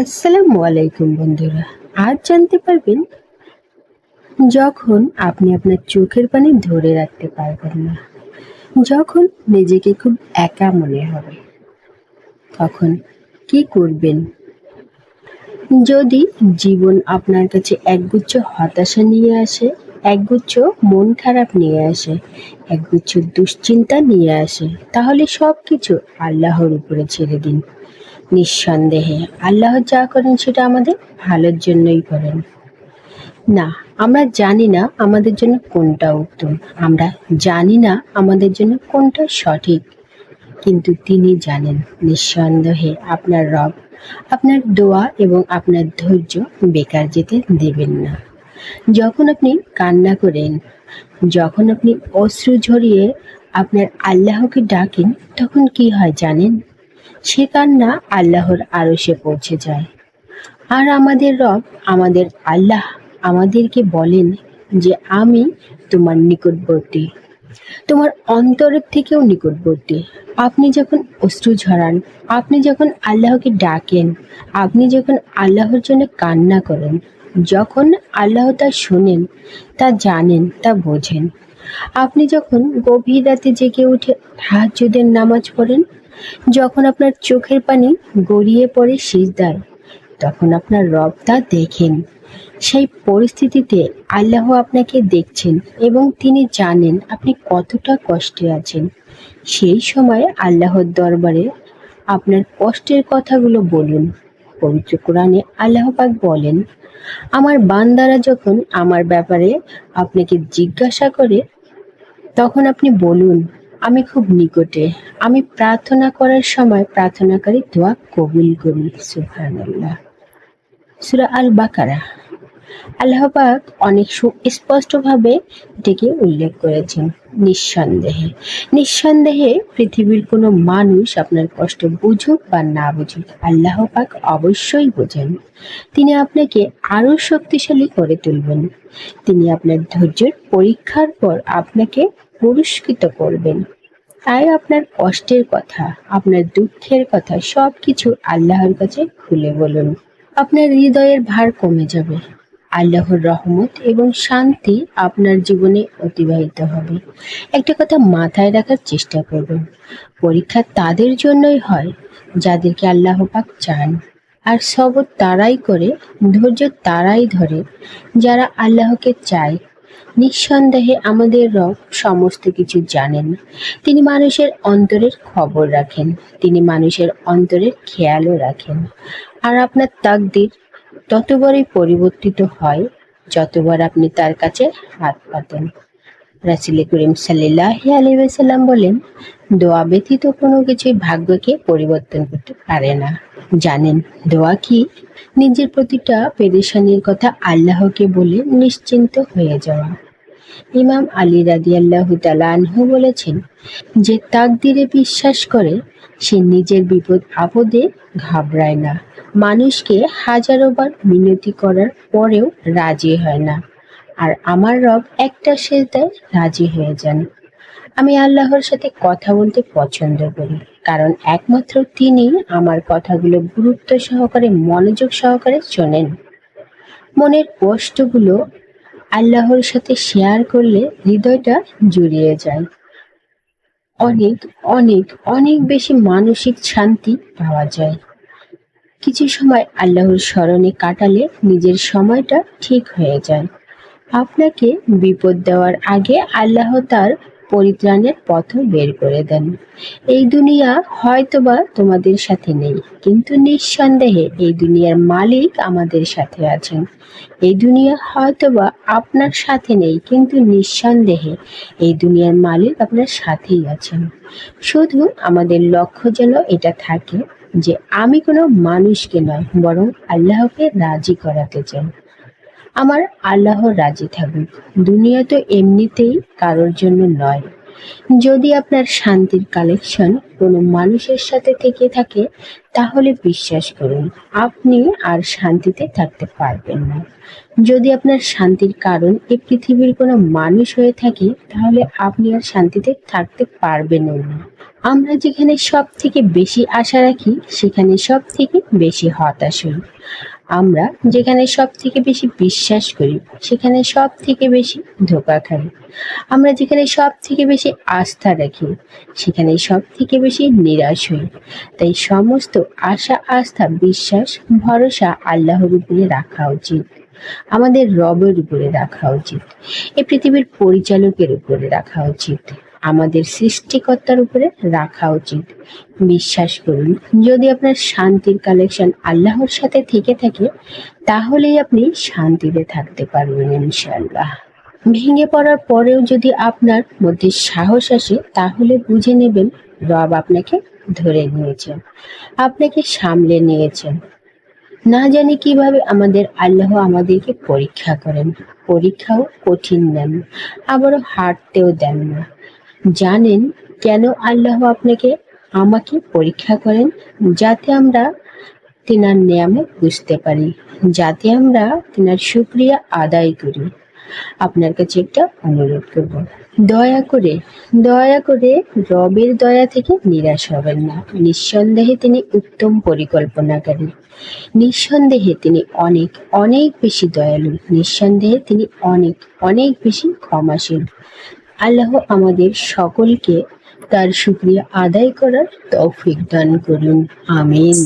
আসসালামু আলাইকুম বন্ধুরা। আজ জানতে পারবেন যখন আপনি আপনার চোখের পানি ধরে রাখতে পারবেন না, যখন নিজেকে খুব একা মনে হবে, তখন কি করবেন? যদি জীবন আপনার কাছে একগুচ্ছ হতাশা নিয়ে আসে, একগুচ্ছ মন খারাপ নিয়ে আসে, একগুচ্ছ দুশ্চিন্তা নিয়ে আসে, তাহলে সবকিছু আল্লাহর উপরে ছেড়ে দিন। নিঃসন্দেহে আল্লাহ যা করেন সেটা আমাদের ভালোর জন্যই করেন। না, আমরা জানি না আমাদের জন্য কোনটা উত্তম, আমরা জানি না আমাদের জন্য কোনটা সঠিক, কিন্তু তিনি জানেন। নিঃসন্দেহে আপনার রব আপনার দোয়া এবং আপনার ধৈর্য বেকার যেতে দেবেন না। যখন আপনি কান্না করেন, যখন আপনি অশ্রু ঝরিয়ে আপনার আল্লাহকে ডাকেন, তখন কি হয় জানেন? সে কান্না আল্লাহর আরশে পৌঁছে যায়। আর আমাদের রব, আমাদের আল্লাহ আমাদেরকে বলেন যে আমি তোমার নিকটবর্তী, তোমার অন্তরের থেকেও নিকটবর্তী। আপনি যখন অশ্রু ঝরান, আপনি যখন আল্লাহকে ডাকেন, আপনি যখন আল্লাহর জন্য কান্না করেন, যখন আল্লাহ তা শোনেন, তা জানেন, তা বোঝেন। আপনি যখন গভীর রাতে জেগে উঠে তাহাজ্জুদের নামাজ পড়েন, যখন আপনার চোখের পানি গড়িয়ে পড়ে সিজদায়, তখন আপনার রব তা দেখেন। সেই পরিস্থিতিতে আল্লাহ আপনাকে দেখছেন এবং তিনি জানেন আপনি কতটা কষ্টে আছেন। সেই সময় আল্লাহর দরবারে আপনার কষ্টের কথাগুলো বলুন। পবিত্র কোরআনে আল্লাহ পাক বলেন, আমার বান্দারা যখন আমার ব্যাপারে আপনাকে জিজ্ঞাসা করে, তখন আপনি বলুন, আমি খুব নিকটে, আমি প্রার্থনা করার সময় প্রার্থনাকারী দোয়া কবুল করি। সুবহানাল্লাহ। সূরা আল বাকারা। আল্লাহ পাক অনেক সুস্পষ্টভাবে এটাকে উল্লেখ করেছেন। নিঃসন্দেহে নিঃসন্দেহে পৃথিবীর কোনো মানুষ আপনার কষ্ট বুঝুক বা না বুঝুক, আল্লাহ পাক অবশ্যই বোঝেন। তিনি আপনাকে আরো শক্তিশালী করে তুলবেন। তিনি আপনার ধৈর্যের পরীক্ষার পর আপনাকে পুরস্কৃত করবেন। তাই আপনার কষ্টের কথা, আপনার দুঃখের কথা সবকিছু আল্লাহর কাছে খুলে বলুন। আপনার হৃদয়ের ভার কমে যাবে। আল্লাহর রহমত এবং শান্তি আপনার জীবনে অতিবাহিত হবে। একটা কথা মাথায় রাখার চেষ্টা করবেন, পরীক্ষা তাদের জন্যই হয় যাদেরকে আল্লাহ পাক চান। আর সবর তারাই করে, ধৈর্য তারাই ধরে যারা আল্লাহকে চায়। নিঃসন্দেহে আমাদের রব সমস্ত কিছু জানেন। তিনি মানুষের অন্তরের খবর রাখেন, তিনি মানুষের অন্তরের খেয়ালও রাখেন। আর আপনার তাকদির ততবারই পরিবর্তিত হয় যতবার আপনি তার কাছে হাত পাতেন। রাসূল করিম সাল্লাল্লাহু আলাইহি ওয়াসাল্লাম বলেন, দোয়া ব্যতীত কোনো কিছুই ভাগ্যকে পরিবর্তন করতে পারে না। জানেন দোয়া কি? নিজের প্রতিটা পেরেশানির কথা আল্লাহকে বলে নিশ্চিন্ত হয়ে যাওয়া। ইমাম আলী রাদিয়াল্লাহু তাআলা আনহু বলেছেন, যে তাকদিরে বিশ্বাস করে সে নিজের বিপদ আপদে ঘাবড়ায় না, মানুষকে হাজারো বার মিনতি করার পরেও রাজি হয় না। আর আমার রব একটা সেজদায় রাজি হয়ে যান। আমি আল্লাহর সাথে কথা বলতে পছন্দ করি, কারণ একমাত্র তিনি আমার কথাগুলো গুরুত্ব সহকারে, মনোযোগ সহকারে শোনেন। মনের কষ্টগুলো আল্লাহর সাথে শেয়ার করলে হৃদয়টা জুড়িয়ে যায়। অনেক অনেক অনেক বেশি মানসিক শান্তি পাওয়া যায়। কিছু সময় আল্লাহর স্মরণে কাটালে নিজের সময়টা ঠিক হয়ে যায়। আপনাকে বিপদ দেওয়ার আগে আল্লাহ তার পরিত্রাণের পথও বের করে দেন। এই দুনিয়া হয়তোবা তোমাদের সাথে নেই, কিন্তু নিঃসন্দেহে এই দুনিয়ার মালিক আমাদের সাথে আছেন। এই দুনিয়া হয়তোবা আপনার সাথে নেই, কিন্তু নিঃসন্দেহে এই দুনিয়ার মালিক আপনার সাথেই আছেন। শুধু আমাদের লক্ষ্য যেন এটা থাকে যে আমি কোনো মানুষকে নয়, বরং আল্লাহকে রাজি করাতে চাই। আমার আল্লাহ রাজি থাকুক। দুনিয়া তো এমনিতেই কারোর জন্য নয়। যদি আপনার শান্তির কালেকশন কোনো মানুষের সাথে থেকে থাকে, তাহলে বিশ্বাস করুন আপনি আর শান্তিতে থাকতে পারবেন না। যদি আপনার শান্তির কারণ এই পৃথিবীর কোনো মানুষ হয়ে থাকে, তাহলে আপনি আর শান্তিতে থাকতে পারবেনও না। আমরা যেখানে সব থেকে বেশি আশা রাখি সেখানে সব থেকে বেশি হতাশ হই। আমরা যেখানে সব থেকে বেশি বিশ্বাস করি সেখানে সব থেকে বেশি ধোঁকা খাই। আমরা যেখানে সব থেকে বেশি আস্থা রাখি সেখানে সব থেকে বেশি নিরাশ হই। তাই সমস্ত আশা, আস্থা, বিশ্বাস, ভরসা আল্লাহর উপরে রাখা উচিত। আমাদের রবের উপরে রাখা উচিত। এই পৃথিবীর পরিচালকের উপরে রাখা উচিত। আমাদের সৃষ্টিকর্তার উপরে রাখা উচিত। বিশ্বাস করুন, যদি আপনার শান্তির কালেকশন আল্লাহর সাথে থেকে থাকে তাহলেই আপনি শান্তিতে থাকতে পারবেন ইনশাআল্লাহ। ভেঙে পড়ার পরেও যদি আপনার মধ্যে সাহস আসে তাহলে বুঝে নেবেন রব আপনাকে ধরে নিয়েছেন, আপনাকে সামলে নিয়েছেন। না জানি কিভাবে আমাদের আল্লাহ আমাদেরকে পরীক্ষা করেন। পরীক্ষাও কঠিন নেন, আবারও হারতেও দেন না। জানেন কেন আল্লাহ আপনাকে আমাকে পরীক্ষা করেন? যাতে আমরা তিনার নিয়ামত বুঝতে পারি, যাতে আমরা তিনার শুকরিয়া আদায় করি। আপনার কাছে একটা অনুরোধ করব, দয়া করে দয়া করে রবের দয়া থেকে নিরাশ হবেন না। নিঃসন্দেহে তিনি উত্তম পরিকল্পনাকারী। নিঃসন্দেহে তিনি অনেক অনেক বেশি দয়ালু। নিঃসন্দেহে তিনি অনেক অনেক বেশি ক্ষমাশীল। আল্লাহ আমাদের সকলকে তার শুকরিয়া আদায় করার তৌফিক দান করুন। আমিন।